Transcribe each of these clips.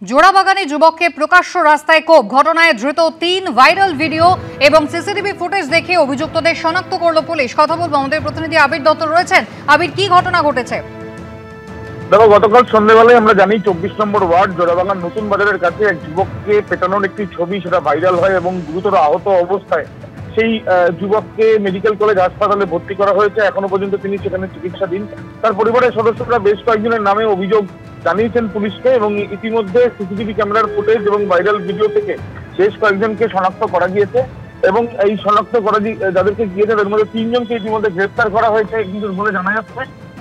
জোড়াবাগানে যুবককে প্রকাশ্য রাস্তায় কোপ, ঘটনায় ধৃত ৩ ভাইরাল ভিডিও এবং সিসিটিভি ফুটেজ দেখে অভিযুক্তদের শনাক্ত করলো পুলিশ। কথা বলবো, আমাদের প্রতিনিধি আবির দত্ত রয়েছেন। আবির, কি ঘটনা ঘটেছে? দেখো, গতকাল সন্ধ্যাবেলায় আমরা জানি ২৪ নম্বর ওয়ার্ড জোড়াবাগান নতুন বাজারের কাছে এক যুবককে পেটানোর একটি ছবি সেটা ভাইরাল হয় এবং গুরুতর আহত অবস্থায় সেই যুবককে মেডিকেল কলেজ হাসপাতালে ভর্তি করা হয়েছে। এখনো পর্যন্ত তিনি সেখানে চিকিৎসাধীন। তার পরিবারের সদস্যরা বেশ কয়েকজনের নামে অভিযোগ জানিয়েছেন পুলিশকে এবং ইতিমধ্যে সিসিটিভি ক্যামেরার ফুটেজ এবং ভাইরাল ভিডিও থেকে বেশ কয়েকজনকে শনাক্ত করা গিয়েছে এবং এই শনাক্ত করা যাদেরকে গিয়েছে তাদের মধ্যে ৩ জনকে ইতিমধ্যে গ্রেপ্তার করা হয়েছে কিন্তু বলে জানা যাচ্ছে।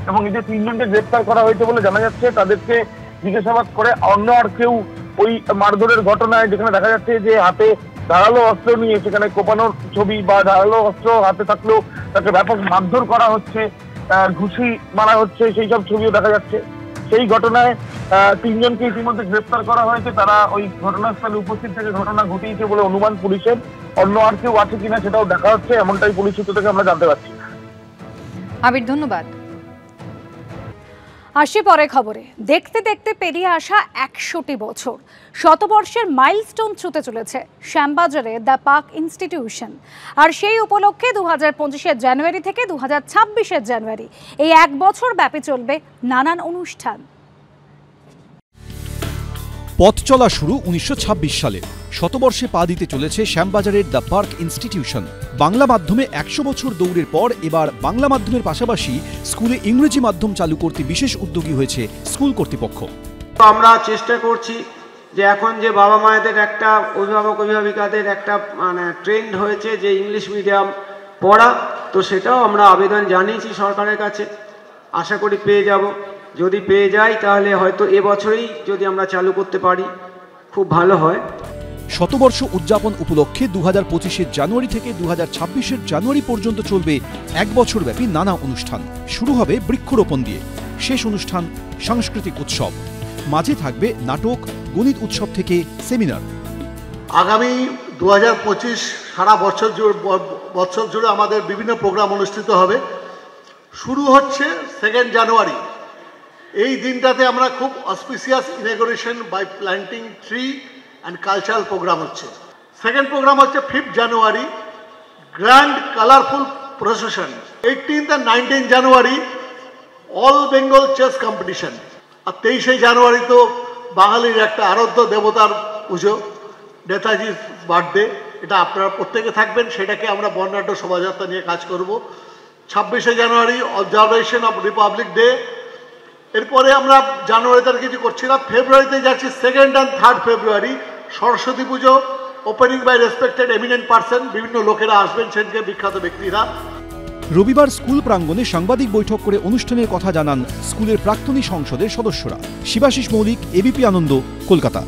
এবং এই যে ৩ জনকে গ্রেপ্তার করা হয়েছে বলে জানা যাচ্ছে, তাদেরকে জিজ্ঞাসাবাদ করে অন্য আর কেউ ওই মারধরের ঘটনায় যেখানে দেখা যাচ্ছে যে হাতে ধারালো অস্ত্র নিয়ে সেখানে কোপানোর ছবি বা ধারালো অস্ত্র হাতে থাকলেও তাকে ব্যাপক মারধর করা হচ্ছে, ঘুষি মারা হচ্ছে, সেই সব ছবিও দেখা যাচ্ছে। সেই ঘটনায় ৩ জনকে ইতিমধ্যে গ্রেপ্তার করা হয়েছে। তারা ওই ঘটনাস্থলে উপস্থিত থেকে ঘটনা ঘটিয়েছে বলে অনুমান পুলিশের। অন্য আর কেউ আছে কিনা সেটাও দেখা হচ্ছে, এমনটাই পুলিশ সূত্র থেকে আমরা জানতে পারছি। আবির, ধন্যবাদ। আসি পরে খবরে। দেখতে দেখতে পেরিয়ে আসা ১০০টি বছর, শতবর্ষের মাইলস্টোন ছুঁতে চলেছে শ্যামবাজারে দ্য পার্ক ইনস্টিটিউশন। আর সেই উপলক্ষে ২০২৫ জানুয়ারি থেকে ২০২৬ জানুয়ারি এই ১ বছর ব্যাপী চলবে নানান অনুষ্ঠান। পথ চলা শুরু ১৯২৬ সালে। শতবর্ষে পা দিতে চলেছে শ্যামবাজারের দ্য পার্ক ইনস্টিটিউশন। বাংলা মাধ্যমে ১০০ বছর দৌড়ের পর এবার বাংলা মাধ্যমের পাশাপাশি স্কুলে ইংরেজি মাধ্যম চালু করতে বিশেষ উদ্যোগী হয়েছে স্কুল কর্তৃপক্ষ। আমরা চেষ্টা করছি যে এখন যে বাবা মায়েদের একটা অভিভাবক অভিভাবিকাদের একটা ট্রেন্ড হয়েছে যে ইংলিশ মিডিয়াম পড়া, তো সেটাও আমরা আবেদন জানিয়েছি সরকারের কাছে। আশা করি পেয়ে যাব। যদি পেয়ে যাই তাহলে হয়তো এবছরেই যদি আমরা চালু করতে পারি খুব ভালো হয়। শতবর্ষ উদযাপন উপলক্ষে ২০২৫ জানুয়ারি থেকে ২০২৬ জানুয়ারি পর্যন্ত চলবে ১ বছর ব্যাপী নানা অনুষ্ঠান। শুরু হবে বৃক্ষরোপণ দিয়ে, শেষ অনুষ্ঠান সাংস্কৃতিক উৎসব, মাঝে থাকবে নাটক, গণিত উৎসব থেকে সেমিনার। আগামী ২০২৫ সারা বছর জুড়ে আমাদের বিভিন্ন প্রোগ্রাম অনুষ্ঠিত হবে। শুরু হচ্ছে 2 জানুয়ারি। এই দিনটাতে আমরা খুব auspicious inauguration by planting tree and cultural programme হচ্ছে। সেকেন্ড প্রোগ্রাম হচ্ছে 5 January, grand colourful procession. 18 and 19 January all Bengal chess competition. আর 23 জানুয়ারি তো বাঙালির একটা আরাধ্য দেবতার পুজো, নেতাজির বার্থডে। এটা আপনারা প্রত্যেকে থাকবেন, সেটাকে আমরা বর্ণাঢ্য শোভাযাত্রা নিয়ে কাজ করব। 26 জানুয়ারি অবজারভেশন অফ রিপাবলিক ডে। এরপরে আমরা জানুয়ারিতে কিছু করছি না, ফেব্রুয়ারিতে যাচ্ছি 2nd and 3rd February Saraswati Puja, opening by respected eminent person. বিভিন্ন লোকেরা আসবেন, সেদিকে বিখ্যাত ব্যক্তিরা। রবিবার স্কুল প্রাঙ্গণে সাংবাদিক বৈঠক করে অনুষ্ঠানের কথা জানান স্কুলের প্রাক্তনী সংসদের সদস্যরা। শিবাশিস মৌলিক, এবিপি আনন্দ, কলকাতা।